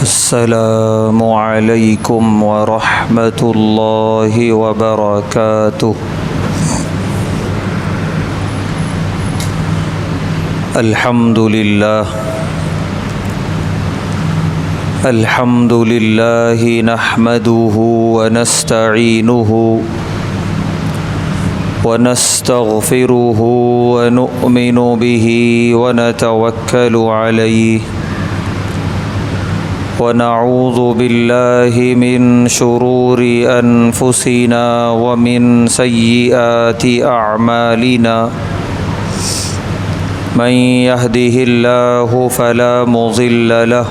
السلام علیکم ورحمۃ اللہ وبرکاتہ۔ الحمد للہ نحمده ونستعینه ونستغفره ونؤمن به ونتوکل علیہ ونعوذ باللہ من شرور انفسنا ومن سیئات اعمالنا من يهده الله فلا مضل له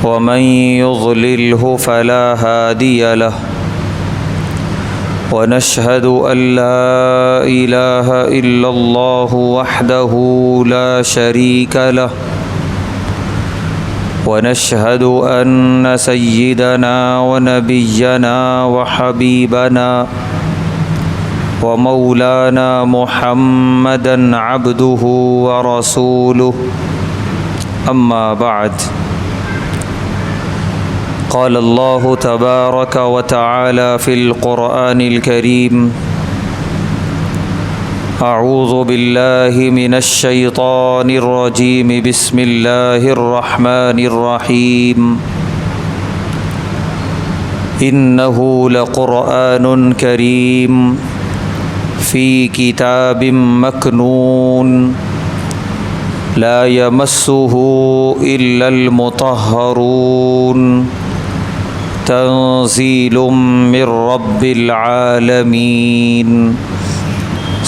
ومن يضلله فلا هادي له ونشهد أن لا إله إلا الله وحده لا شريك له ونشهد أن سيدنا ونبينا وحبيبنا ومولانا محمدا عبده ورسوله أما بعد قال الله تبارك وتعالى في القرآن الكريم أعوذ بالله من الشيطان الرجيم بسم الله الرحمن الرحيم إنه لقرآن كريم في كتاب مكنون لا يمسه إلا المطهرون تنزيل من رب العالمين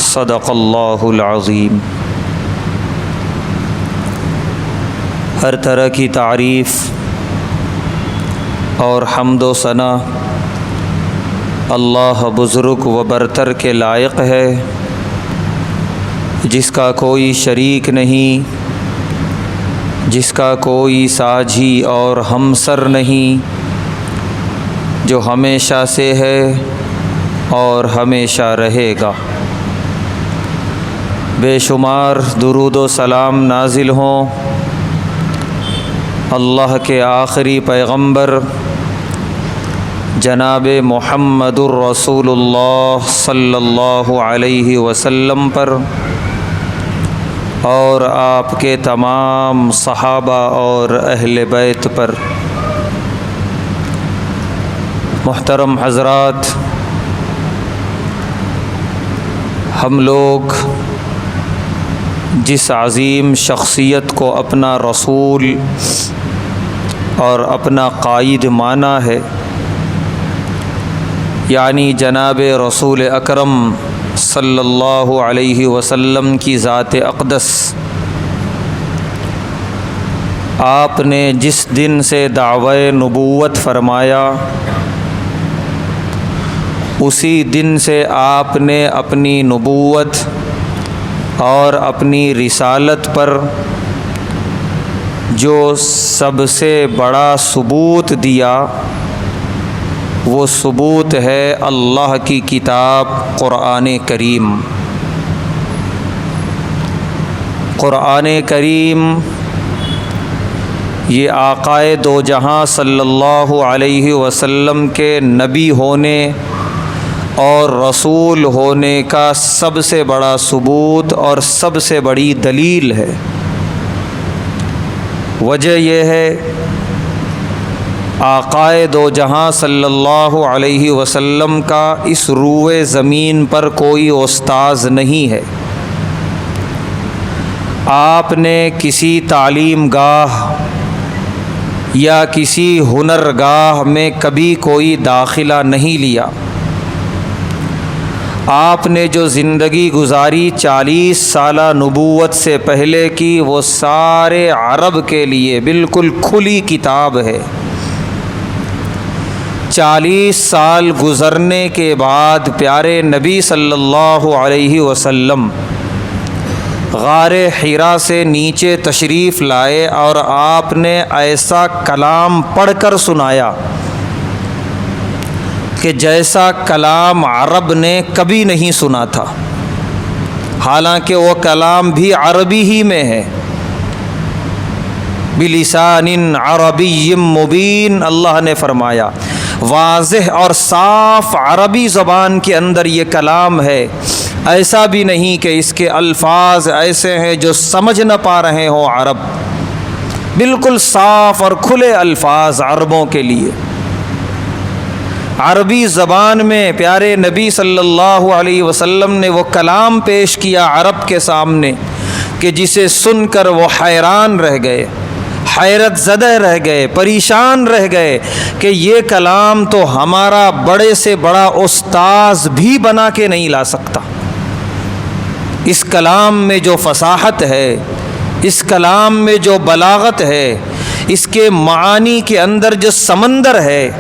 صدق اللہ العظیم۔ ہر طرح کی تعریف اور حمد و ثنا اللہ بزرگ و برتر کے لائق ہے، جس کا کوئی شریک نہیں، جس کا کوئی ساجھی اور ہمسر نہیں، جو ہمیشہ سے ہے اور ہمیشہ رہے گا۔ بے شمار درود و سلام نازل ہوں اللہ کے آخری پیغمبر جناب محمد الرسول اللہ صلی اللہ علیہ وسلم پر اور آپ کے تمام صحابہ اور اہل بیت پر۔ محترم حضرات، ہم لوگ جس عظیم شخصیت کو اپنا رسول اور اپنا قائد مانا ہے، یعنی جناب رسول اکرم صلی اللہ علیہ وسلم کی ذات اقدس، آپ نے جس دن سے دعوی نبوت فرمایا، اسی دن سے آپ نے اپنی نبوت اور اپنی رسالت پر جو سب سے بڑا ثبوت دیا، وہ ثبوت ہے اللہ کی کتاب قرآن کریم۔ قرآن کریم یہ آقائے دو جہاں صلی اللہ علیہ وسلم کے نبی ہونے اور رسول ہونے کا سب سے بڑا ثبوت اور سب سے بڑی دلیل ہے۔ وجہ یہ ہے، آقائے دو جہاں صلی اللہ علیہ وسلم کا اس روئے زمین پر کوئی استاذ نہیں ہے۔ آپ نے کسی تعلیم گاہ یا کسی ہنر گاہ میں کبھی کوئی داخلہ نہیں لیا۔ آپ نے جو زندگی گزاری 40 سالہ نبوت سے پہلے کی، وہ سارے عرب کے لیے بالکل کھلی کتاب ہے۔ 40 سال گزرنے کے بعد پیارے نبی صلی اللہ علیہ وسلم غار حرا سے نیچے تشریف لائے اور آپ نے ایسا کلام پڑھ کر سنایا کہ جیسا کلام عرب نے کبھی نہیں سنا تھا، حالانکہ وہ کلام بھی عربی ہی میں ہے۔ بلسان عربی مبین، اللہ نے فرمایا واضح اور صاف عربی زبان کے اندر یہ کلام ہے، ایسا بھی نہیں کہ اس کے الفاظ ایسے ہیں جو سمجھ نہ پا رہے ہوں عرب، بالکل صاف اور کھلے الفاظ عربوں کے لیے۔ عربی زبان میں پیارے نبی صلی اللہ علیہ وسلم نے وہ کلام پیش کیا عرب کے سامنے کہ جسے سن کر وہ حیران رہ گئے، حیرت زدہ رہ گئے، پریشان رہ گئے کہ یہ کلام تو ہمارا بڑے سے بڑا استاذ بھی بنا کے نہیں لا سکتا۔ اس کلام میں جو فصاحت ہے، اس کلام میں جو بلاغت ہے، اس کے معانی کے اندر جو سمندر ہے،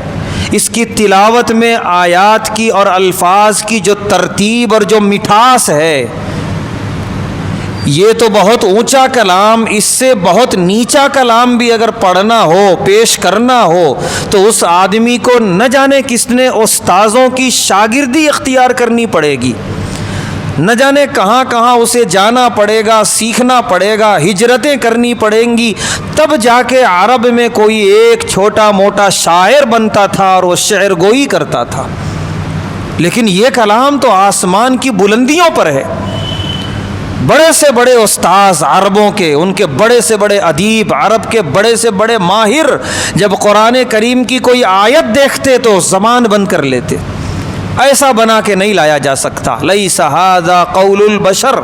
اس کی تلاوت میں آیات کی اور الفاظ کی جو ترتیب اور جو مٹھاس ہے، یہ تو بہت اونچا کلام، اس سے بہت نیچا کلام بھی اگر پڑھنا ہو، پیش کرنا ہو، تو اس آدمی کو نہ جانے کس نے استاذوں کی شاگردی اختیار کرنی پڑے گی، نہ جانے کہاں کہاں اسے جانا پڑے گا، سیکھنا پڑے گا، ہجرتیں کرنی پڑیں گی، تب جا کے عرب میں کوئی ایک چھوٹا موٹا شاعر بنتا تھا اور وہ شعر گوئی کرتا تھا۔ لیکن یہ کلام تو آسمان کی بلندیوں پر ہے۔ بڑے سے بڑے استاذ عربوں کے، ان کے بڑے سے بڑے ادیب، عرب کے بڑے سے بڑے ماہر جب قرآن کریم کی کوئی آیت دیکھتے تو زبان بند کر لیتے، ایسا بنا کے نہیں لایا جا سکتا۔ لیس ھذا قول البشر،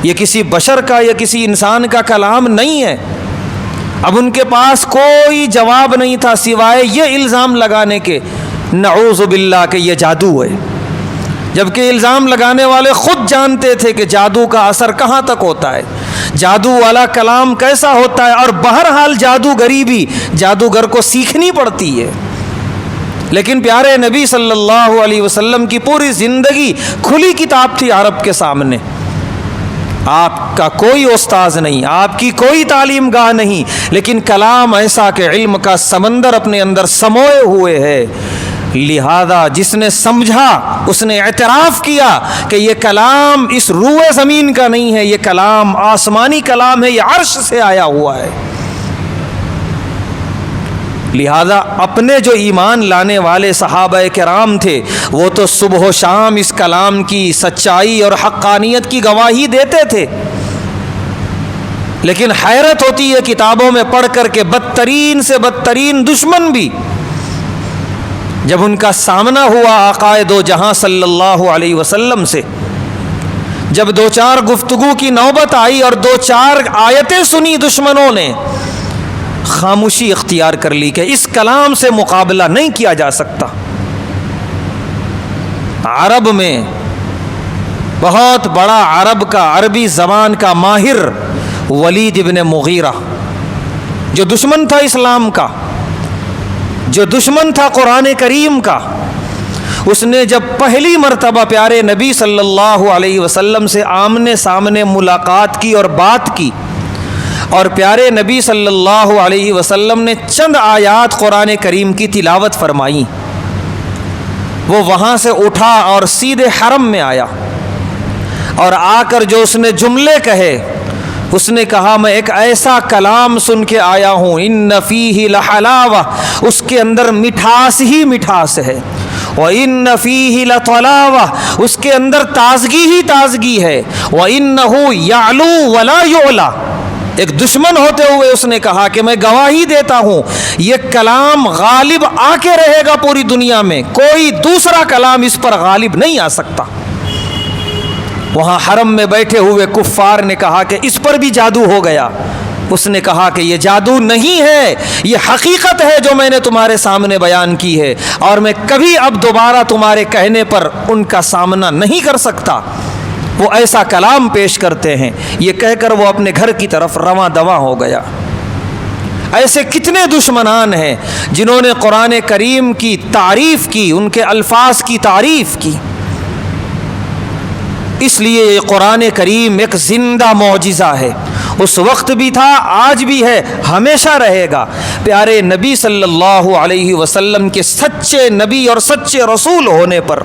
یہ کسی بشر کا یا کسی انسان کا کلام نہیں ہے۔ اب ان کے پاس کوئی جواب نہیں تھا سوائے یہ الزام لگانے کے، نعوذ باللہ، کہ یہ جادو ہے، جبکہ الزام لگانے والے خود جانتے تھے کہ جادو کا اثر کہاں تک ہوتا ہے، جادو والا کلام کیسا ہوتا ہے، اور بہرحال جادوگری بھی جادوگر کو سیکھنی پڑتی ہے۔ لیکن پیارے نبی صلی اللہ علیہ وسلم کی پوری زندگی کھلی کتاب تھی عرب کے سامنے، آپ کا کوئی استاذ نہیں، آپ کی کوئی تعلیم گاہ نہیں، لیکن کلام ایسا کہ علم کا سمندر اپنے اندر سموئے ہوئے ہے۔ لہذا جس نے سمجھا اس نے اعتراف کیا کہ یہ کلام اس روئے زمین کا نہیں ہے، یہ کلام آسمانی کلام ہے، یہ عرش سے آیا ہوا ہے۔ لہذا اپنے جو ایمان لانے والے صحابہ کرام تھے وہ تو صبح و شام اس کلام کی سچائی اور حقانیت کی گواہی دیتے تھے، لیکن حیرت ہوتی ہے کتابوں میں پڑھ کر کہ بدترین سے بدترین دشمن بھی جب ان کا سامنا ہوا آقا دو جہاں صلی اللہ علیہ وسلم سے، جب دو چار گفتگو کی نوبت آئی اور دو چار آیتیں سنی، دشمنوں نے خاموشی اختیار کر لی کہ اس کلام سے مقابلہ نہیں کیا جا سکتا۔ عرب میں بہت بڑا عرب کا، عربی زبان کا ماہر ولید ابن مغیرہ، جو دشمن تھا اسلام کا، جو دشمن تھا قرآن کریم کا، اس نے جب پہلی مرتبہ پیارے نبی صلی اللہ علیہ وسلم سے آمنے سامنے ملاقات کی اور بات کی، اور پیارے نبی صلی اللہ علیہ وسلم نے چند آیات قرآن کریم کی تلاوت فرمائی، وہ وہاں سے اٹھا اور سیدھے حرم میں آیا، اور آ کر جو اس نے جملے کہے، اس نے کہا میں ایک ایسا کلام سن کے آیا ہوں، ان فیہ لحلاوہ، اس کے اندر مٹھاس ہی مٹھاس ہے، وَإِنَّ فِيهِ لَطَلَاوَةٌ، اس کے اندر تازگی ہی تازگی ہے، وَإِنَّهُ يَعْلُو وَلَا يُعْلَى، ایک دشمن ہوتے ہوئے اس نے کہا کہ میں گواہی دیتا ہوں یہ کلام غالب آ کے رہے گا پوری دنیا میں، کوئی دوسرا کلام اس پر غالب نہیں آ سکتا۔ وہاں حرم میں بیٹھے ہوئے کفار نے کہا کہ اس پر بھی جادو ہو گیا، اس نے کہا کہ یہ جادو نہیں ہے، یہ حقیقت ہے جو میں نے تمہارے سامنے بیان کی ہے، اور میں کبھی اب دوبارہ تمہارے کہنے پر ان کا سامنا نہیں کر سکتا، وہ ایسا کلام پیش کرتے ہیں۔ یہ کہہ کر وہ اپنے گھر کی طرف رواں دواں ہو گیا۔ ایسے کتنے دشمنان ہیں جنہوں نے قرآن کریم کی تعریف کی، ان کے الفاظ کی تعریف کی۔ اس لیے یہ قرآن کریم ایک زندہ معجزہ ہے، اس وقت بھی تھا، آج بھی ہے، ہمیشہ رہے گا۔ پیارے نبی صلی اللہ علیہ وسلم کے سچے نبی اور سچے رسول ہونے پر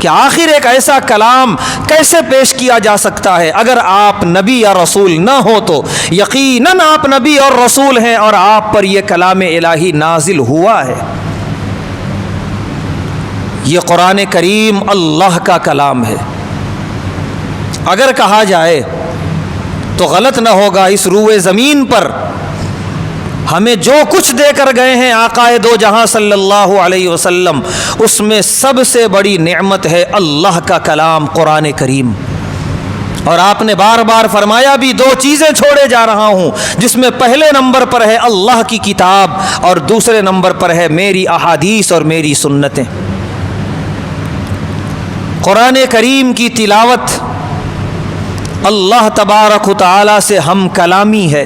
کہ آخر ایک ایسا کلام کیسے پیش کیا جا سکتا ہے؟ اگر آپ نبی یا رسول نہ ہو تو یقیناً آپ نبی اور رسول ہیں اور آپ پر یہ کلام الہی نازل ہوا ہے۔ یہ قرآن کریم اللہ کا کلام ہے۔ اگر کہا جائے تو غلط نہ ہوگا، اس روئے زمین پر ہمیں جو کچھ دے کر گئے ہیں آقا دو جہاں صلی اللہ علیہ وسلم، اس میں سب سے بڑی نعمت ہے اللہ کا کلام قرآن کریم۔ اور آپ نے بار بار فرمایا بھی، دو چیزیں چھوڑے جا رہا ہوں جس میں پہلے نمبر پر ہے اللہ کی کتاب اور دوسرے نمبر پر ہے میری احادیث اور میری سنتیں۔ قرآن کریم کی تلاوت اللہ تبارک و تعالی سے ہم کلامی ہے۔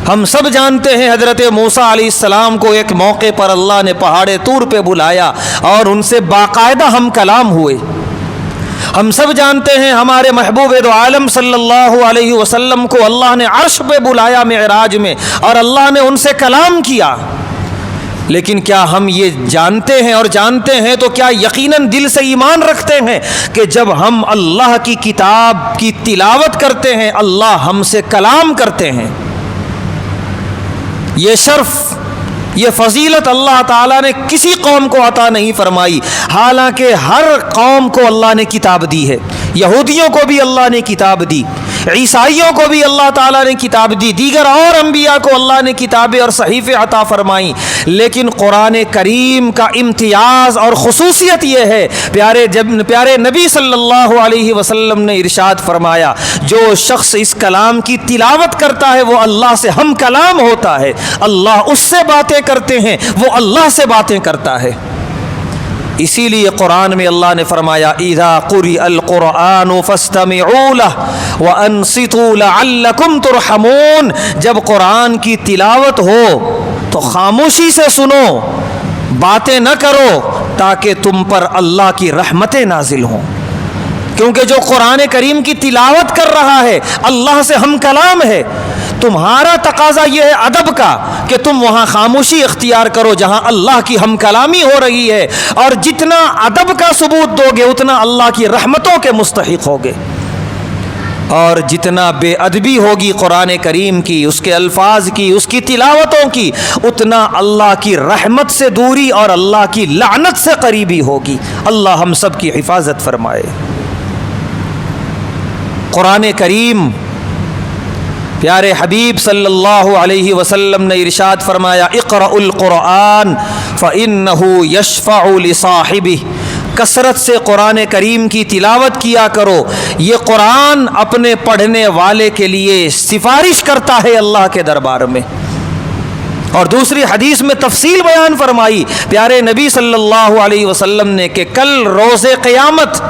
ہم سب جانتے ہیں حضرت موسیٰ علیہ السلام کو ایک موقع پر اللہ نے پہاڑ طور پہ بلایا اور ان سے باقاعدہ ہم کلام ہوئے۔ ہم سب جانتے ہیں ہمارے محبوب دو عالم صلی اللہ علیہ وسلم کو اللہ نے عرش پہ بلایا معراج میں اور اللہ نے ان سے کلام کیا۔ لیکن کیا ہم یہ جانتے ہیں تو کیا یقیناً دل سے ایمان رکھتے ہیں کہ جب ہم اللہ کی کتاب کی تلاوت کرتے ہیں اللہ ہم سے کلام کرتے ہیں؟ یہ شرف، یہ فضیلت اللہ تعالیٰ نے کسی قوم کو عطا نہیں فرمائی، حالانکہ ہر قوم کو اللہ نے کتاب دی ہے۔ یہودیوں کو بھی اللہ نے کتاب دی، عیسائیوں کو بھی اللہ تعالیٰ نے کتاب دی، دیگر اور انبیاء کو اللہ نے کتابیں اور صحیفے عطا فرمائیں، لیکن قرآن کریم کا امتیاز اور خصوصیت یہ ہے، پیارے نبی صلی اللہ علیہ وسلم نے ارشاد فرمایا، جو شخص اس کلام کی تلاوت کرتا ہے وہ اللہ سے ہم کلام ہوتا ہے، اللہ اس سے باتیں کرتے ہیں، وہ اللہ سے باتیں کرتا ہے۔ اسی لیے قرآن میں اللہ نے فرمایا اذا قرئ القرآن فاستمعوا له وانصتوا لعلكم ترحمون، جب قرآن کی تلاوت ہو تو خاموشی سے سنو، باتیں نہ کرو تاکہ تم پر اللہ کی رحمتیں نازل ہوں، کیونکہ جو قرآن کریم کی تلاوت کر رہا ہے اللہ سے ہم کلام ہے۔ تمہارا تقاضا یہ ہے ادب کا کہ تم وہاں خاموشی اختیار کرو جہاں اللہ کی ہم کلامی ہو رہی ہے، اور جتنا ادب کا ثبوت دو گے اتنا اللہ کی رحمتوں کے مستحق ہوگے، اور جتنا بے ادبی ہوگی قرآن کریم کی، اس کے الفاظ کی، اس کی تلاوتوں کی، اتنا اللہ کی رحمت سے دوری اور اللہ کی لعنت سے قریبی ہوگی۔ اللہ ہم سب کی حفاظت فرمائے۔ قرآن کریم، پیارے حبیب صلی اللہ علیہ وسلم نے ارشاد فرمایا اقرأ القرآن فإنه يشفع لصاحبه، کثرت سے قرآن کریم کی تلاوت کیا کرو، یہ قرآن اپنے پڑھنے والے کے لیے سفارش کرتا ہے اللہ کے دربار میں۔ اور دوسری حدیث میں تفصیل بیان فرمائی پیارے نبی صلی اللہ علیہ وسلم نے کہ کل روز قیامت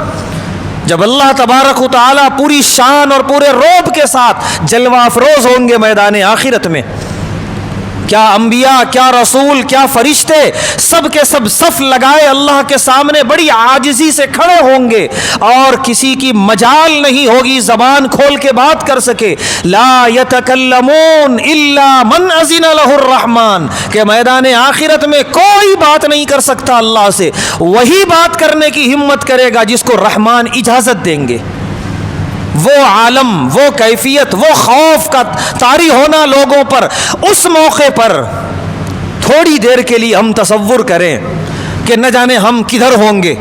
جب اللہ تبارک و تعالیٰ پوری شان اور پورے رعب کے ساتھ جلوہ افروز ہوں گے میدان آخرت میں، کیا انبیاء، کیا رسول، کیا فرشتے، سب کے سب صف لگائے اللہ کے سامنے بڑی عاجزی سے کھڑے ہوں گے اور کسی کی مجال نہیں ہوگی زبان کھول کے بات کر سکے۔ لا یتکلمون الا من اذن له الرحمن، کہ میدان آخرت میں کوئی بات نہیں کر سکتا اللہ سے، وہی بات کرنے کی ہمت کرے گا جس کو رحمان اجازت دیں گے۔ وہ عالم، وہ کیفیت، وہ خوف کا طاری ہونا لوگوں پر، اس موقع پر تھوڑی دیر کے لیے ہم تصور کریں کہ نہ جانے ہم کدھر ہوں گے۔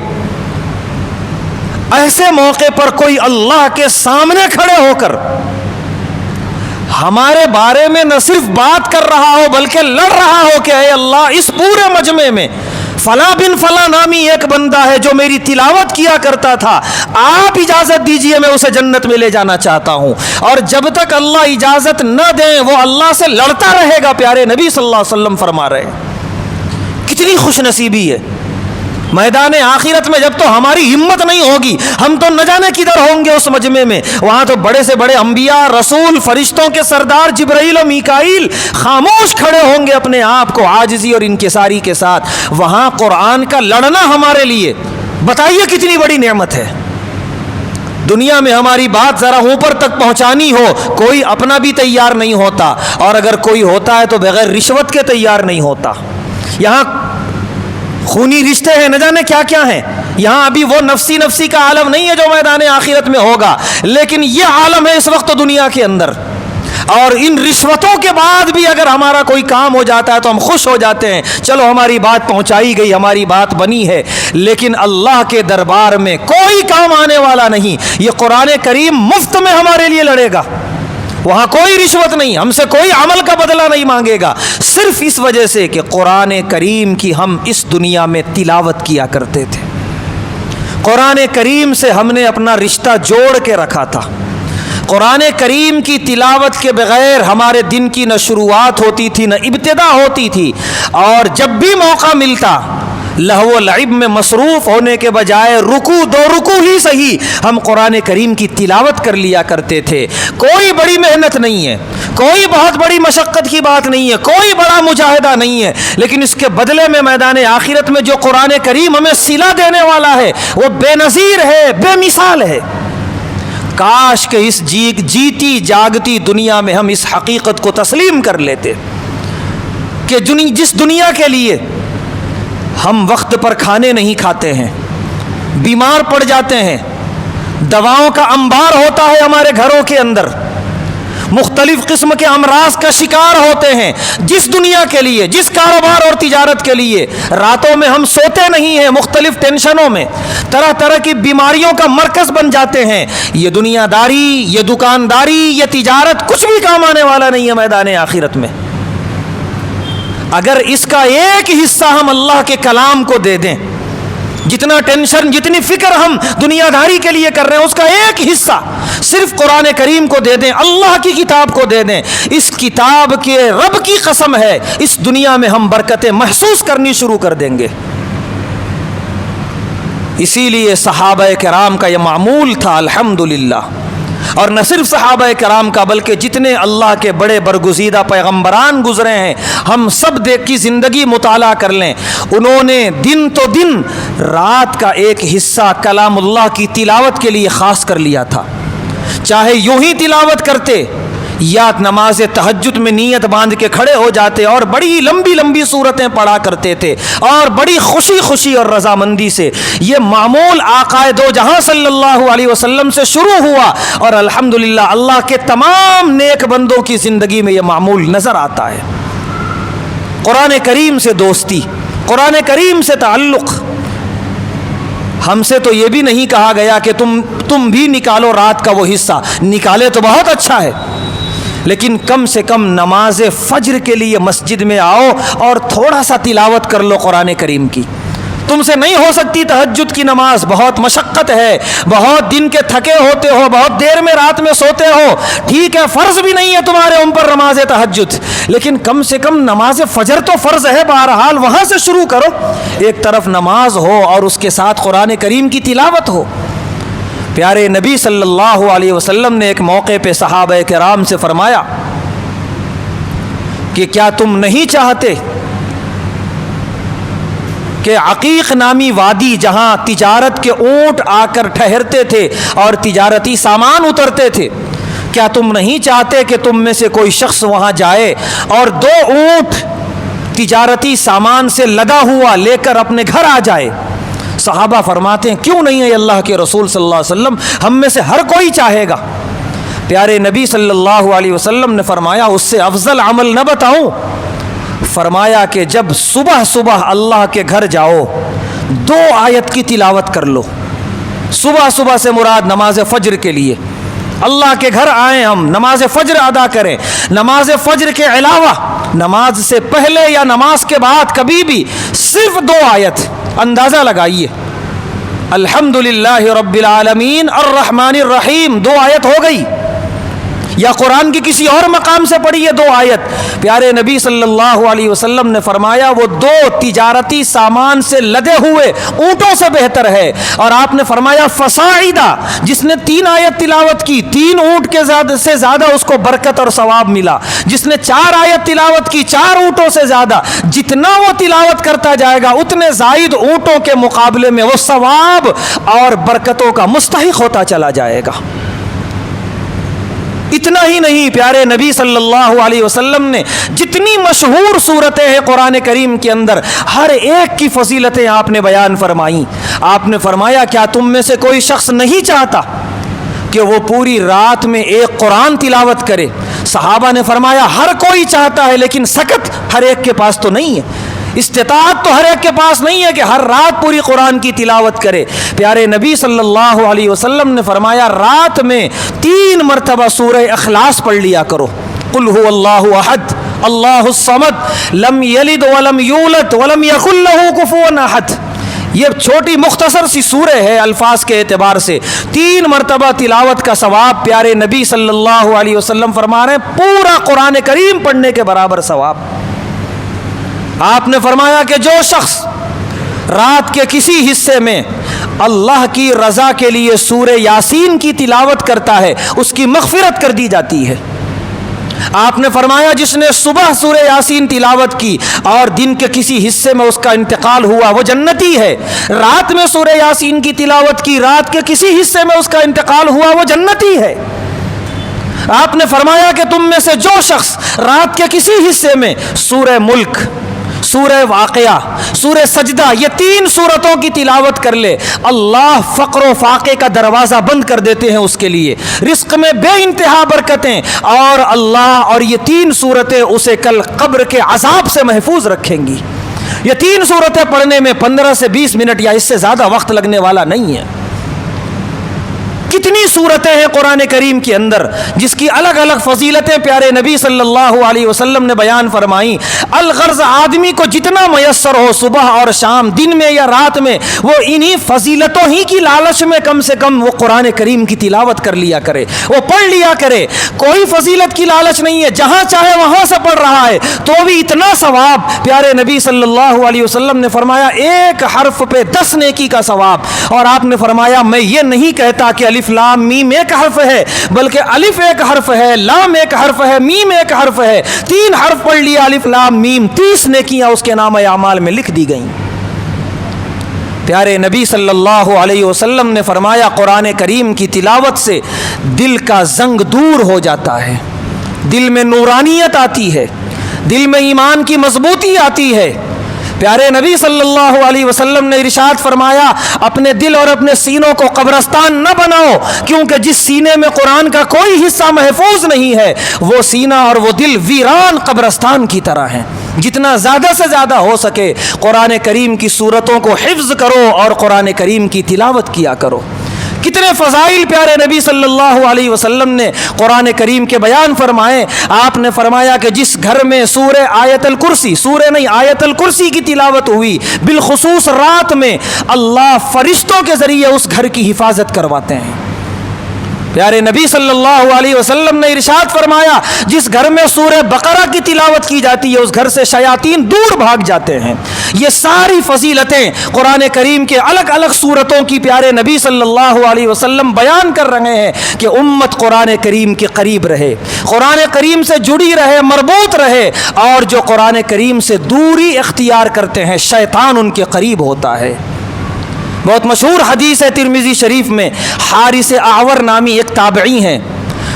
ایسے موقع پر کوئی اللہ کے سامنے کھڑے ہو کر ہمارے بارے میں نہ صرف بات کر رہا ہو بلکہ لڑ رہا ہو کہ اے اللہ اس پورے مجمع میں فلاں بن فلاں نامی ایک بندہ ہے جو میری تلاوت کیا کرتا تھا، آپ اجازت دیجئے میں اسے جنت میں لے جانا چاہتا ہوں، اور جب تک اللہ اجازت نہ دیں وہ اللہ سے لڑتا رہے گا۔ پیارے نبی صلی اللہ علیہ وسلم فرما رہے ہیں کتنی خوش نصیبی ہے میدان آخرت میں، جب تو ہماری ہمت نہیں ہوگی، ہم تو نہ جانے کدھر ہوں گے اس مجمع میں، وہاں تو بڑے سے بڑے انبیاء، رسول، فرشتوں کے سردار جبرائیل و میکائیل خاموش کھڑے ہوں گے اپنے آپ کو عاجزی اور انکساری کے ساتھ۔ وہاں قرآن کا لڑنا ہمارے لیے بتائیے کتنی بڑی نعمت ہے۔ دنیا میں ہماری بات ذرا اوپر تک پہنچانی ہو کوئی اپنا بھی تیار نہیں ہوتا، اور اگر کوئی ہوتا ہے تو بغیر رشوت کے تیار نہیں ہوتا۔ یہاں خونی رشتے ہیں، نہ جانے کیا کیا ہیں، یہاں ابھی وہ نفسی نفسی کا عالم نہیں ہے جو میدان آخرت میں ہوگا، لیکن یہ عالم ہے اس وقت دنیا کے اندر. اور ان رشوتوں کے بعد بھی اگر ہمارا کوئی کام ہو جاتا ہے تو ہم خوش ہو جاتے ہیں، چلو ہماری بات پہنچائی گئی، ہماری بات بنی ہے. لیکن اللہ کے دربار میں کوئی کام آنے والا نہیں. یہ قرآن کریم مفت میں ہمارے لیے لڑے گا، وہاں کوئی رشوت نہیں، ہم سے کوئی عمل کا بدلہ نہیں مانگے گا، صرف اس وجہ سے کہ قرآن کریم کی ہم اس دنیا میں تلاوت کیا کرتے تھے. قرآن کریم سے ہم نے اپنا رشتہ جوڑ کے رکھا تھا. قرآن کریم کی تلاوت کے بغیر ہمارے دن کی نہ شروعات ہوتی تھی نہ ابتدا ہوتی تھی. اور جب بھی موقع ملتا لہو و لعب میں مصروف ہونے کے بجائے رکوع 2 رکوع ہی صحیح ہم قرآن کریم کی تلاوت کر لیا کرتے تھے. کوئی بڑی محنت نہیں ہے، کوئی بہت بڑی مشقت کی بات نہیں ہے، کوئی بڑا مجاہدہ نہیں ہے، لیکن اس کے بدلے میں میدان آخرت میں جو قرآن کریم ہمیں صلہ دینے والا ہے وہ بے نظیر ہے، بے مثال ہے. کاش کہ اس جیتی جاگتی دنیا میں ہم اس حقیقت کو تسلیم کر لیتے کہ جس دنیا کے لیے ہم وقت پر کھانے نہیں کھاتے ہیں، بیمار پڑ جاتے ہیں، دواؤں کا انبار ہوتا ہے ہمارے گھروں کے اندر، مختلف قسم کے امراض کا شکار ہوتے ہیں، جس دنیا کے لیے، جس کاروبار اور تجارت کے لیے راتوں میں ہم سوتے نہیں ہیں، مختلف ٹینشنوں میں طرح طرح کی بیماریوں کا مرکز بن جاتے ہیں، یہ دنیا داری، یہ دکانداری، یہ تجارت کچھ بھی کام آنے والا نہیں ہے میدان آخرت میں. اگر اس کا ایک حصہ ہم اللہ کے کلام کو دے دیں، جتنا ٹینشن جتنی فکر ہم دنیا داری کے لیے کر رہے ہیں اس کا ایک حصہ صرف قرآن کریم کو دے دیں، اللہ کی کتاب کو دے دیں، اس کتاب کے رب کی قسم ہے اس دنیا میں ہم برکتیں محسوس کرنی شروع کر دیں گے. اسی لیے صحابہ کرام کا یہ معمول تھا الحمدللہ. اور نہ صرف صحابہ کرام کا بلکہ جتنے اللہ کے بڑے برگزیدہ پیغمبران گزرے ہیں، ہم سب کی زندگی مطالعہ کر لیں، انہوں نے دن تو دن رات کا ایک حصہ کلام اللہ کی تلاوت کے لیے خاص کر لیا تھا. چاہے یوں ہی تلاوت کرتے یا نماز تہجد میں نیت باندھ کے کھڑے ہو جاتے اور بڑی لمبی لمبی صورتیں پڑھا کرتے تھے اور بڑی خوشی خوشی اور رضامندی سے. یہ معمول آقا دو جہاں صلی اللہ علیہ وسلم سے شروع ہوا اور الحمدللہ اللہ کے تمام نیک بندوں کی زندگی میں یہ معمول نظر آتا ہے. قرآن کریم سے دوستی، قرآن کریم سے تعلق. ہم سے تو یہ بھی نہیں کہا گیا کہ تم بھی نکالو رات کا وہ حصہ، نکالے تو بہت اچھا ہے، لیکن کم سے کم نماز فجر کے لیے مسجد میں آؤ اور تھوڑا سا تلاوت کر لو قرآن کریم کی. تم سے نہیں ہو سکتی تہجد کی نماز، بہت مشقت ہے، بہت دن کے تھکے ہوتے ہو، بہت دیر میں رات میں سوتے ہو، ٹھیک ہے فرض بھی نہیں ہے تمہارے اوپر نماز تہجد، لیکن کم سے کم نماز فجر تو فرض ہے، بہرحال وہاں سے شروع کرو. ایک طرف نماز ہو اور اس کے ساتھ قرآن کریم کی تلاوت ہو. پیارے نبی صلی اللہ علیہ وسلم نے ایک موقع پہ صحابہ کرام سے فرمایا کہ کیا تم نہیں چاہتے کہ عقیق نامی وادی جہاں تجارت کے اونٹ آ کر ٹھہرتے تھے اور تجارتی سامان اترتے تھے، کیا تم نہیں چاہتے کہ تم میں سے کوئی شخص وہاں جائے اور 2 اونٹ تجارتی سامان سے لدا ہوا لے کر اپنے گھر آ جائے؟ صحابہ فرماتے ہیں کیوں نہیں ہے اللہ کے رسول صلی اللہ علیہ وسلم، ہم میں سے ہر کوئی چاہے گا. پیارے نبی صلی اللہ علیہ وسلم نے فرمایا اس سے افضل عمل نہ بتاؤں؟ فرمایا کہ جب صبح صبح اللہ کے گھر جاؤ 2 آیت کی تلاوت کر لو. صبح صبح سے مراد نماز فجر کے لیے اللہ کے گھر آئیں، ہم نماز فجر ادا کریں. نماز فجر کے علاوہ نماز سے پہلے یا نماز کے بعد کبھی بھی صرف 2 آیت اندازہ لگائیے. الحمدللہ رب العالمین الرحمن الرحیم 2 آیت ہو گئی، یا قرآن کی کسی اور مقام سے پڑھیے 2 آیت. پیارے نبی صلی اللہ علیہ وسلم نے فرمایا وہ 2 تجارتی سامان سے لدے ہوئے اونٹوں سے بہتر ہے. اور آپ نے فرمایا فصاعدہ، جس نے 3 آیت تلاوت کی 3 اونٹ کے سے زیادہ اس کو برکت اور ثواب ملا. جس نے 4 آیت تلاوت کی 4 اونٹوں سے زیادہ، جتنا وہ تلاوت کرتا جائے گا اتنے زائد اونٹوں کے مقابلے میں وہ ثواب اور برکتوں کا مستحق ہوتا چلا جائے گا. اتنا ہی نہیں، پیارے نبی صلی اللہ علیہ وسلم نے جتنی مشہور صورتیں ہیں قرآن کریم کے اندر ہر ایک کی فضیلتیں آپ نے بیان فرمائیں. آپ نے فرمایا کیا تم میں سے کوئی شخص نہیں چاہتا کہ وہ پوری رات میں ایک قرآن تلاوت کرے؟ صحابہ نے فرمایا ہر کوئی چاہتا ہے، لیکن سکت ہر ایک کے پاس تو نہیں ہے، استطاعت تو ہر ایک کے پاس نہیں ہے کہ ہر رات پوری قرآن کی تلاوت کرے۔ پیارے نبی صلی اللہ علیہ وسلم نے فرمایا رات میں 3 مرتبہ سورہ اخلاص پڑھ لیا کرو، قل هو اللہ احد اللہ الصمد لم یلد ولم یولد ولم یکن لہ کفوا احد۔ یہ چھوٹی مختصر سی سورہ ہے الفاظ کے اعتبار سے، 3 مرتبہ تلاوت کا ثواب پیارے نبی صلی اللہ علیہ وسلم فرما رہے ہیں پورا قرآن کریم پڑھنے کے برابر ثواب۔ آپ نے فرمایا کہ جو شخص رات کے کسی حصے میں اللہ کی رضا کے لیے سورہ یاسین کی تلاوت کرتا ہے اس کی مغفرت کر دی جاتی ہے۔ آپ نے فرمایا جس نے صبح سورہ یاسین تلاوت کی اور دن کے کسی حصے میں اس کا انتقال ہوا وہ جنتی ہے، رات میں سورہ یاسین کی تلاوت کی، رات کے کسی حصے میں اس کا انتقال ہوا وہ جنتی ہے۔ آپ نے فرمایا کہ تم میں سے جو شخص رات کے کسی حصے میں سورہ ملک، سورہ واقعہ، سورہ سجدہ، یہ 3 سورتوں کی تلاوت کر لے، اللہ فقر و فاقے کا دروازہ بند کر دیتے ہیں اس کے لیے، رزق میں بے انتہا برکتیں، اور اللہ اور یہ 3 سورتیں اسے کل قبر کے عذاب سے محفوظ رکھیں گی۔ یہ 3 سورتیں پڑھنے میں 15 سے 20 منٹ یا اس سے زیادہ وقت لگنے والا نہیں ہے۔ کتنی صورتیں ہیں قرآن کریم کے اندر جس کی الگ الگ فضیلتیں پیارے نبی صلی اللہ علیہ وسلم نے بیان فرمائیں۔ الغرض آدمی کو جتنا میسر ہو صبح اور شام، دن میں یا رات میں، وہ انہی فضیلتوں ہی کی لالچ میں کم سے کم وہ قرآن کریم کی تلاوت کر لیا کرے، وہ پڑھ لیا کرے۔ کوئی فضیلت کی لالچ نہیں ہے، جہاں چاہے وہاں سے پڑھ رہا ہے تو بھی اتنا ثواب۔ پیارے نبی صلی اللہ علیہ وسلم نے فرمایا 1 حرف پہ 10 نیکی کا ثواب، اور آپ نے فرمایا میں یہ نہیں کہتا کہ الف لام میم 1 حرف ہے، بلکہ الف 1 حرف ہے، لام 1 حرف ہے، میم 1 حرف ہے، 3 حرف پڑھ لیا الف لام میم، 30 نیکیاں اس کے نام اعمال میں لکھ دی گئیں۔ پیارے نبی صلی اللہ علیہ وسلم نے فرمایا قرآن کریم کی تلاوت سے دل کا زنگ دور ہو جاتا ہے، دل میں نورانیت آتی ہے، دل میں ایمان کی مضبوطی آتی ہے۔ پیارے نبی صلی اللہ علیہ وسلم نے ارشاد فرمایا اپنے دل اور اپنے سینوں کو قبرستان نہ بناؤ، کیونکہ جس سینے میں قرآن کا کوئی حصہ محفوظ نہیں ہے وہ سینہ اور وہ دل ویران قبرستان کی طرح ہیں۔ جتنا زیادہ سے زیادہ ہو سکے قرآن کریم کی سورتوں کو حفظ کرو اور قرآن کریم کی تلاوت کیا کرو۔ کتنے فضائل پیارے نبی صلی اللہ علیہ وسلم نے قرآن کریم کے بیان فرمائے۔ آپ نے فرمایا کہ جس گھر میں سورہ آیت الکرسی، سورہ نہیں آیت الکرسی کی تلاوت ہوئی بالخصوص رات میں، اللہ فرشتوں کے ذریعے اس گھر کی حفاظت کرواتے ہیں۔ پیارے نبی صلی اللہ علیہ وسلم نے ارشاد فرمایا جس گھر میں سورہ بقرہ کی تلاوت کی جاتی ہے اس گھر سے شیاطین دور بھاگ جاتے ہیں۔ یہ ساری فضیلتیں قرآن کریم کے الگ الگ سورتوں کی پیارے نبی صلی اللہ علیہ وسلم بیان کر رہے ہیں کہ امت قرآن کریم کے قریب رہے، قرآن کریم سے جڑی رہے، مربوط رہے، اور جو قرآن کریم سے دوری اختیار کرتے ہیں شیطان ان کے قریب ہوتا ہے۔ بہت مشہور حدیث ہے ترمذی شریف میں، حارث اعور نامی ایک تابعی ہیں،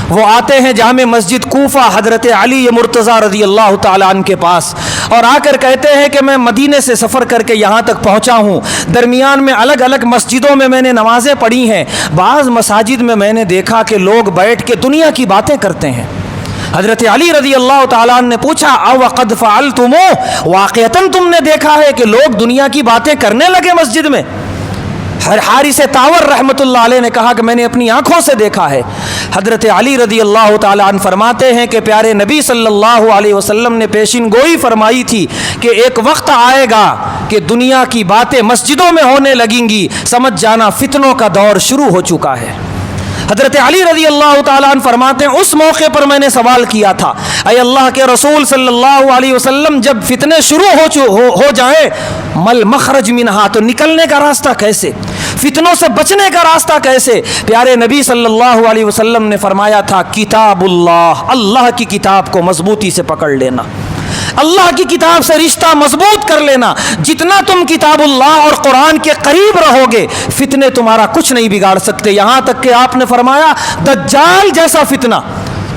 وہ آتے ہیں جامع مسجد کوفہ حضرت علی مرتضیٰ رضی اللہ تعالیٰ عنہ کے پاس، اور آ کر کہتے ہیں کہ میں مدینے سے سفر کر کے یہاں تک پہنچا ہوں، درمیان میں الگ الگ مسجدوں میں میں نے نمازیں پڑھی ہیں، بعض مساجد میں نے دیکھا کہ لوگ بیٹھ کے دنیا کی باتیں کرتے ہیں۔ حضرت علی رضی اللہ تعالیٰ عنہ نے پوچھا او قد فعلتم، واقعتاً تم نے دیکھا ہے کہ لوگ دنیا کی باتیں کرنے لگے مسجد میں؟ حارث تاور رحمۃ اللہ علیہ نے کہا کہ میں نے اپنی آنکھوں سے دیکھا ہے۔ حضرت علی رضی اللہ تعالیٰ عنہ فرماتے ہیں کہ پیارے نبی صلی اللہ علیہ وسلم نے پیشین گوئی فرمائی تھی کہ ایک وقت آئے گا کہ دنیا کی باتیں مسجدوں میں ہونے لگیں گی، سمجھ جانا فتنوں کا دور شروع ہو چکا ہے۔ حضرت علی رضی اللہ تعالیٰ عنہ فرماتے ہیں اس موقع پر میں نے سوال کیا تھا اے اللہ کے رسول صلی اللہ علیہ وسلم جب فتنے شروع ہو جائیں مل مخرج منہا، تو نکلنے کا راستہ کیسے، فتنوں سے بچنے کا راستہ کیسے؟ پیارے نبی صلی اللہ علیہ وسلم نے فرمایا تھا کتاب اللہ، اللہ کی کتاب کو مضبوطی سے پکڑ لینا، اللہ کی کتاب سے رشتہ مضبوط کر لینا۔ جتنا تم کتاب اللہ اور قرآن کے قریب رہو گے فتنے تمہارا کچھ نہیں بگاڑ سکتے، یہاں تک کہ آپ نے فرمایا دجال جیسا فتنہ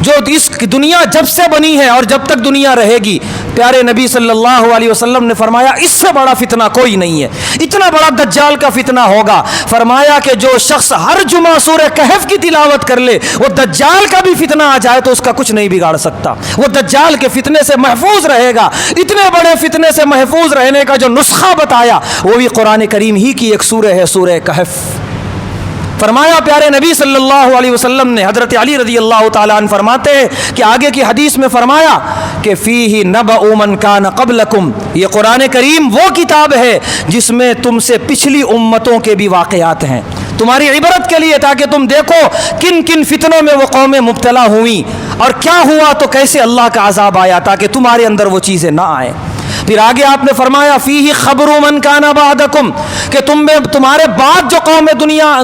جو اس دنیا جب سے بنی ہے اور جب تک دنیا رہے گی پیارے نبی صلی اللہ علیہ وسلم نے فرمایا اس سے بڑا فتنہ کوئی نہیں ہے، اتنا بڑا دجال کا فتنہ ہوگا۔ فرمایا کہ جو شخص ہر جمعہ سورہ کہف کی تلاوت کر لے، وہ دجال کا بھی فتنہ آ جائے تو اس کا کچھ نہیں بگاڑ سکتا، وہ دجال کے فتنے سے محفوظ رہے گا۔ اتنے بڑے فتنے سے محفوظ رہنے کا جو نسخہ بتایا وہ بھی قرآن کریم ہی کی ایک سورہ ہے، سورہ کہف۔ فرمایا پیارے نبی صلی اللہ علیہ وسلم نے، حضرت علی رضی اللہ تعالیٰ عنہ فرماتے ہیں کہ آگے کی حدیث میں فرمایا کہ فیہ نبأ من کان قبلکم، یہ قرآن کریم وہ کتاب ہے جس میں تم سے پچھلی امتوں کے بھی واقعات ہیں، تمہاری عبرت کے لیے، تاکہ تم دیکھو کن کن فتنوں میں وہ قومیں مبتلا ہوئیں اور کیا ہوا تو کیسے اللہ کا عذاب آیا، تاکہ تمہارے اندر وہ چیزیں نہ آئیں۔ پھر آگے آپ نے فرمایا فیہ خبر من کان بعدکم، کہ تمہارے بعد جو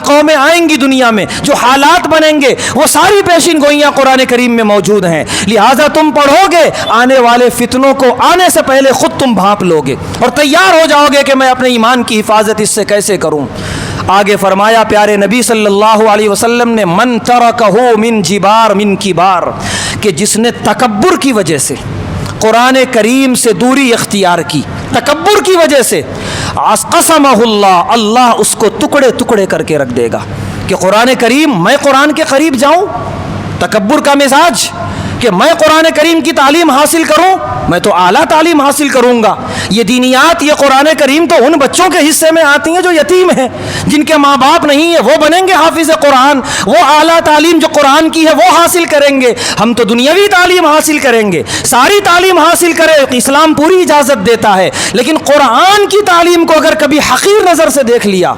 قومیں آئیں گی دنیا میں، جو حالات بنیں گے، وہ ساری پیشین گوئیاں قرآن کریم میں موجود ہیں، لہٰذا تم پڑھو گے آنے والے فتنوں کو آنے سے پہلے خود تم بھانپ لو گے اور تیار ہو جاؤ گے کہ میں اپنے ایمان کی حفاظت اس سے کیسے کروں۔ آگے فرمایا پیارے نبی صلی اللہ علیہ وسلم نے من ترکہ من جبار من کبار، کہ جس نے تکبر کی وجہ سے قرآن کریم سے دوری اختیار کی، تکبر کی وجہ سے، قسمہ اللہ، اللہ اس کو ٹکڑے ٹکڑے کر کے رکھ دے گا۔ کہ قرآن کریم، میں قرآن کے قریب جاؤں، تکبر کا مزاج کہ میں قرآن کریم کی تعلیم حاصل کروں، میں تو اعلیٰ تعلیم حاصل کروں گا۔ یہ دینیات، یہ قرآن کریم تو ان بچوں کے حصے میں آتی ہیں جو یتیم ہیں، جن کے ماں باپ نہیں ہیں، وہ بنیں گے حافظ قرآن، وہ اعلیٰ تعلیم جو قرآن کی ہے وہ حاصل کریں گے۔ ہم تو دنیاوی تعلیم حاصل کریں گے، ساری تعلیم حاصل کرے، اسلام پوری اجازت دیتا ہے، لیکن قرآن کی تعلیم کو اگر کبھی حقیر نظر سے دیکھ لیا،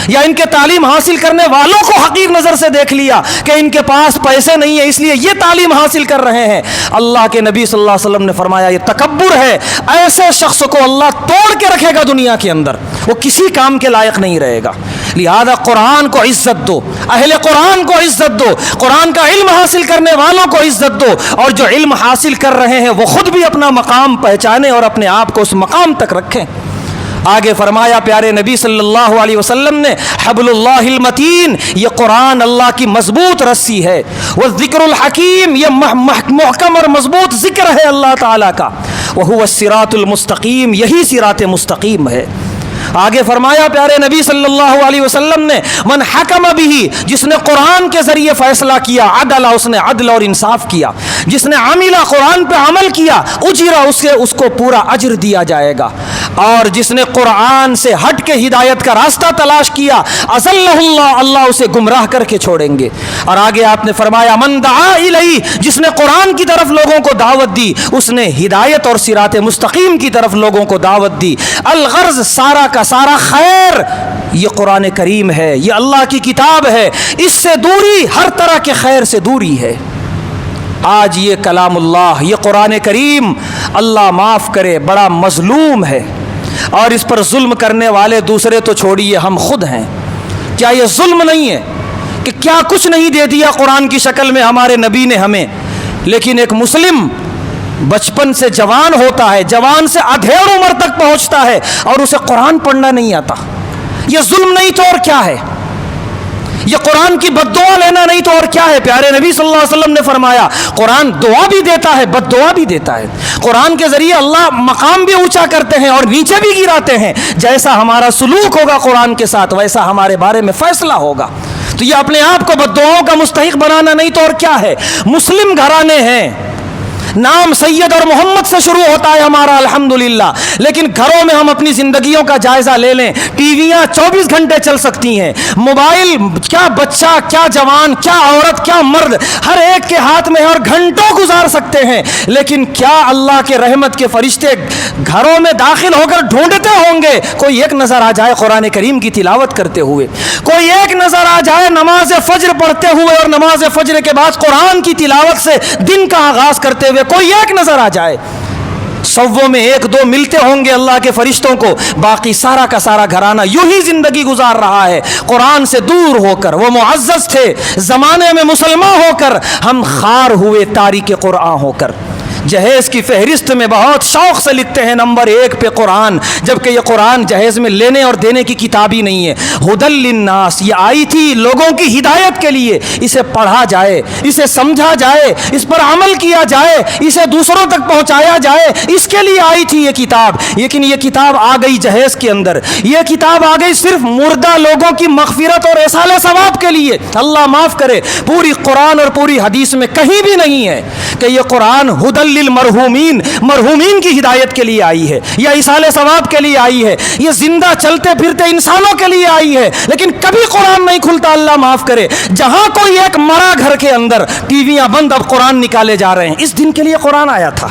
یا ان کے تعلیم حاصل کرنے والوں کو حقیر نظر سے دیکھ لیا کہ ان کے پاس پیسے نہیں ہیں اس لیے یہ تعلیم حاصل کر رہے ہیں، اللہ کے نبی صلی اللہ علیہ وسلم نے فرمایا یہ تکبر ہے۔ ایسے شخص کو اللہ توڑ کے رکھے گا دنیا کے اندر، وہ کسی کام کے لائق نہیں رہے گا۔ لہذا قرآن کو عزت دو، اہل قرآن کو عزت دو، قرآن کا علم حاصل کرنے والوں کو عزت دو، اور جو علم حاصل کر رہے ہیں وہ خود بھی اپنا مقام پہچانے اور اپنے آپ کو اس مقام تک رکھیں۔ آگے فرمایا پیارے نبی صلی اللہ علیہ وسلم نے حبل اللہ المتین، یہ قرآن اللہ کی مضبوط رسی ہے، والذکر الحکیم، یہ محکم اور مضبوط ذکر ہے اللہ تعالیٰ کا، وہو الصراط المستقیم، یہی صراط مستقیم ہے۔ آگے فرمایا پیارے نبی صلی اللہ علیہ وسلم نے من حکم بھی، جس نے قرآن کے ذریعے فیصلہ کیا، عدل، اس نے عدل اور انصاف کیا، جس نے عملہ، قرآن پہ عمل کیا، اجرا، اس کو پورا اجر دیا جائے گا، اور جس نے قرآن سے ہٹ کے ہدایت کا راستہ تلاش کیا، اضلہ اللہ، اللہ اسے گمراہ کر کے چھوڑیں گے۔ اور آگے آپ نے فرمایا من دعا الیہ، جس نے قرآن کی طرف لوگوں کو دعوت دی، اس نے ہدایت اور صراط مستقیم کی طرف لوگوں کو دعوت دی۔ الغرض، سارا کا سارا خیر یہ قرآن کریم ہے، یہ اللہ کی کتاب ہے، اس سے دوری ہر طرح کے خیر سے دوری ہے۔ آج یہ کلام اللہ، یہ قرآن کریم، اللہ معاف کرے، بڑا مظلوم ہے، اور اس پر ظلم کرنے والے دوسرے تو چھوڑیے، ہم خود ہیں۔ کیا یہ ظلم نہیں ہے کہ کیا کچھ نہیں دے دیا قرآن کی شکل میں ہمارے نبی نے ہمیں؟ لیکن ایک مسلم بچپن سے جوان ہوتا ہے، جوان سے ادھیڑ عمر تک پہنچتا ہے اور اسے قرآن پڑھنا نہیں آتا، یہ ظلم نہیں تو اور کیا ہے؟ یہ قرآن کی بد دعا لینا نہیں تو اور کیا ہے؟ پیارے نبی صلی اللہ علیہ وسلم نے فرمایا قرآن دعا بھی دیتا ہے، بد دعا بھی دیتا ہے۔ قرآن کے ذریعے اللہ مقام بھی اونچا کرتے ہیں اور نیچے بھی گراتے ہیں، جیسا ہمارا سلوک ہوگا قرآن کے ساتھ ویسا ہمارے بارے میں فیصلہ ہوگا۔ تو یہ اپنے آپ کو بد دعاؤں کا مستحق بنانا نہیں تو اور کیا ہے؟ مسلم گھرانے ہیں، نام سید اور محمد سے شروع ہوتا ہے ہمارا الحمدللہ، لیکن گھروں میں ہم اپنی زندگیوں کا جائزہ لے لیں، ٹی ویاں 24 گھنٹے چل سکتی ہیں، موبائل، کیا بچہ، کیا جوان، کیا عورت، کیا مرد، ہر ایک کے ہاتھ میں اور گھنٹوں گزار سکتے ہیں، لیکن کیا اللہ کے رحمت کے فرشتے گھروں میں داخل ہو کر ڈھونڈتے ہوں گے کوئی ایک نظر آ جائے قرآن کریم کی تلاوت کرتے ہوئے، کوئی ایک نظر آ جائے نماز فجر پڑھتے ہوئے اور نماز فجر کے بعد قرآن کی تلاوت سے دن کا آغاز کرتے ہوئے کوئی ایک نظر آ جائے؟ سووں میں ایک دو ملتے ہوں گے اللہ کے فرشتوں کو، باقی سارا کا سارا گھرانہ یوں ہی زندگی گزار رہا ہے قرآن سے دور ہو کر۔ وہ معزز تھے زمانے میں مسلمان ہو کر، ہم خار ہوئے تاریک قرآن ہو کر۔ جہیز کی فہرست میں بہت شوق سے لکھتے ہیں نمبر 1 پہ قرآن، جبکہ یہ قرآن جہیز میں لینے اور دینے کی کتاب ہی نہیں ہے۔ ہدی للناس، یہ آئی تھی لوگوں کی ہدایت کے لیے، اسے پڑھا جائے، اسے سمجھا جائے، اس پر عمل کیا جائے، اسے دوسروں تک پہنچایا جائے، اس کے لیے آئی تھی یہ کتاب۔ لیکن یہ کتاب آ گئی جہیز کے اندر، یہ کتاب آ گئی صرف مردہ لوگوں کی مغفرت اور ایصال ثواب کے لیے۔ اللہ معاف کرے، پوری قرآن اور پوری حدیث میں کہیں بھی نہیں ہے کہ یہ قرآن ہدی للمرحومین، مرحومین کی ہدایت کے لیے آئی ہے یا ایصال ثواب کے لیے آئی ہے، یہ زندہ چلتے پھرتے انسانوں کے لیے آئی ہے۔ لیکن کبھی قرآن نہیں کھلتا، اللہ معاف کرے، جہاں کوئی ایک مرا گھر کے اندر ٹی ویاں بند، اب قرآن نکالے جا رہے ہیں۔ اس دن کے لیے قرآن آیا تھا،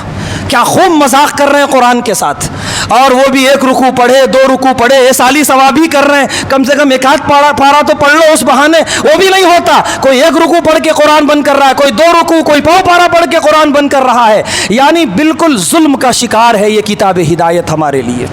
کیا خوب مذاق کر رہے ہیں قرآن کے ساتھ، اور وہ بھی 1 رکوع پڑھے 2 رکوع پڑھے، ایصالی ثواب ہی کر رہے ہیں، کم سے کم 1 پارا تو پڑھ لو اس بہانے، وہ بھی نہیں ہوتا۔ کوئی 1 رکوع پڑھ کے قرآن بند کر رہا ہے، کوئی 2 رکوع، کوئی پاؤ پارا پڑھ کے قرآن بند کر رہا ہے۔ یعنی بالکل ظلم کا شکار ہے یہ کتاب ہدایت ہمارے لیے،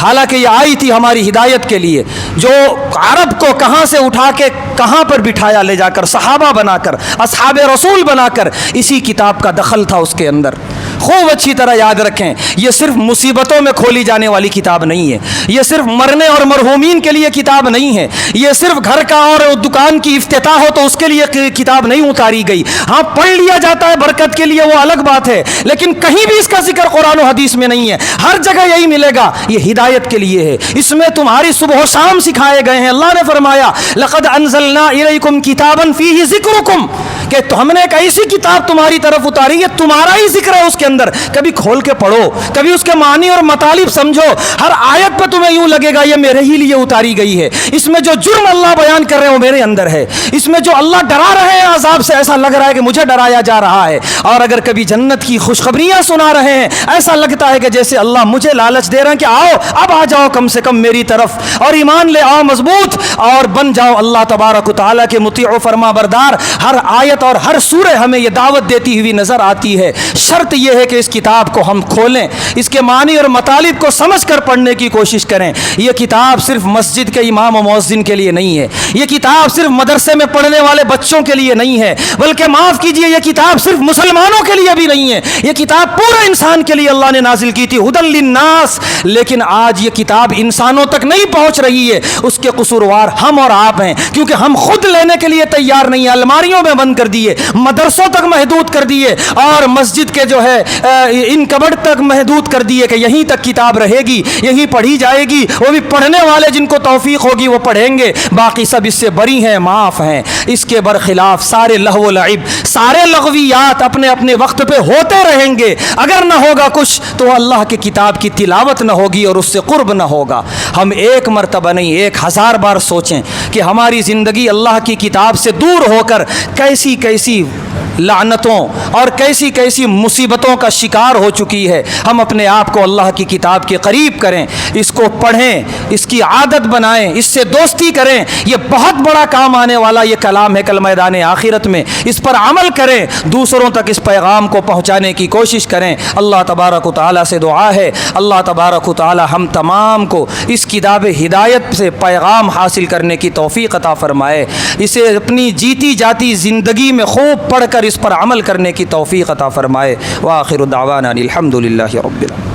حالانکہ یہ آئی تھی ہماری ہدایت کے لیے۔ جو عرب کو کہاں سے اٹھا کے کہاں پر بٹھایا لے جا کر، صحابہ بنا کر، اصحاب رسول بنا کر، اسی کتاب کا دخل تھا اس کے اندر۔ خوب اچھی طرح یاد رکھیں، یہ صرف مصیبتوں میں کھولی جانے والی کتاب نہیں ہے، یہ صرف مرنے اور مرحومین کے لیے کتاب نہیں ہے، یہ صرف گھر کا اور دکان کی افتتاح ہو تو اس کے لیے کتاب نہیں اتاری گئی۔ ہاں پڑھ لیا جاتا ہے برکت کے لیے، وہ الگ بات ہے، لیکن کہیں بھی اس کا ذکر قرآن و حدیث میں نہیں ہے۔ ہر جگہ یہی ملے گا، یہ ہدایت کے لیے ہے، اس میں تمہاری صبح و شام سکھائے گئے ہیں۔ اللہ نے فرمایا لقد انزلنا الیکم کتابا فیہ ذکرکم، کہ ہم نے ایک ایسی کتاب تمہاری طرف اتاری ہے، تمہارا ہی ذکر ہے اس کے اندر، کبھی کھول کے پڑھو، کبھی اس کے معنی اور مطالب سمجھو، ہر آیت پہ تمہیں یوں لگے گا یہ میرے ہی لیے اتاری گئی ہے، اس میں جو جرم اللہ بیان کر رہے ہیں وہ میرے اندر ہے، اس میں جو اللہ ڈرا رہے ہیں عذاب سے ایسا لگ رہا ہے کہ مجھے ڈرایا جا رہا ہے، اور اگر کبھی جنت کی خوشخبریاں سنا رہے ہیں ایسا لگتا ہے کہ جیسے اللہ مجھے لالچ دے رہے ہیں کہ آؤ اب آ جاؤ کم سے کم میری طرف اور ایمان لے آؤ مضبوط اور بن جاؤ اللہ تبارک و تعالیٰ کے مطیع و فرما بردار۔ ہر آیت اور ہر سورہ ہمیں یہ دعوت دیتی ہوئی نظر آتی ہے، شرط یہ ہے کہ اس کتاب کو ہم کھولیں، اس کے معنی اور مطالب کو سمجھ کر پڑھنے کی کوشش کریں۔ یہ کتاب صرف مسجد کے امام و مؤذن کے لیے نہیں ہے، یہ کتاب صرف مدرسے میں پڑھنے والے بچوں کے لیے نہیں ہے، بلکہ معاف کیجئے یہ کتاب صرف مسلمانوں کے لیے بھی نہیں ہے، یہ کتاب پورے انسان کے لیے اللہ نے نازل کی تھی، ہدی للناس۔ لیکن آج یہ کتاب انسانوں تک نہیں پہنچ رہی ہے، اس کے قصوروار ہم اور آپ ہیں، کیونکہ ہم خود لینے کے لیے تیار نہیں ہیں، الماریوں میں بند کر دیے، مدرسوں تک محدود کر دیے، اور مسجد کے جو ہے ان کبڈ تک محدود کر دیے کہ یہیں تک کتاب رہے گی، یہیں پڑھی جائے گی، وہ بھی پڑھنے والے جن کو توفیق ہوگی وہ پڑھیں گے، باقی سب اس سے بری ہیں، معاف ہیں۔ اس کے برخلاف سارے لہو و لعب، سارے لغویات اپنے اپنے وقت پہ ہوتے رہیں گے، اگر نہ ہوگا کچھ تو اللہ کی کتاب کی تلاوت نہ ہوگی اور اس سے قرب نہ ہوگا۔ ہم ایک مرتبہ نہیں 1000 بار سوچیں کہ ہماری زندگی اللہ کی کتاب سے دور ہو کر کیسی کیسی لعنتوں اور کیسی کیسی مصیبتوں کا شکار ہو چکی ہے۔ ہم اپنے آپ کو اللہ کی کتاب کے قریب کریں، اس کو پڑھیں، اس کی عادت بنائیں، اس سے دوستی کریں، یہ بہت بڑا کام آنے والا یہ کلام ہے کل میدان آخرت میں، اس پر عمل کریں، دوسروں تک اس پیغام کو پہنچانے کی کوشش کریں۔ اللہ تبارک و تعالیٰ سے دعا ہے اللہ تبارک و تعالیٰ ہم تمام کو اس کتاب ہدایت سے پیغام حاصل کرنے کی توفیق عطا فرمائے، اسے اپنی جیتی جاتی زندگی میں خوب پڑھ کر اس پر عمل کرنے کی توفیق عطا فرمائے۔ وآخر دعوانا الحمد للہ رب العالمین۔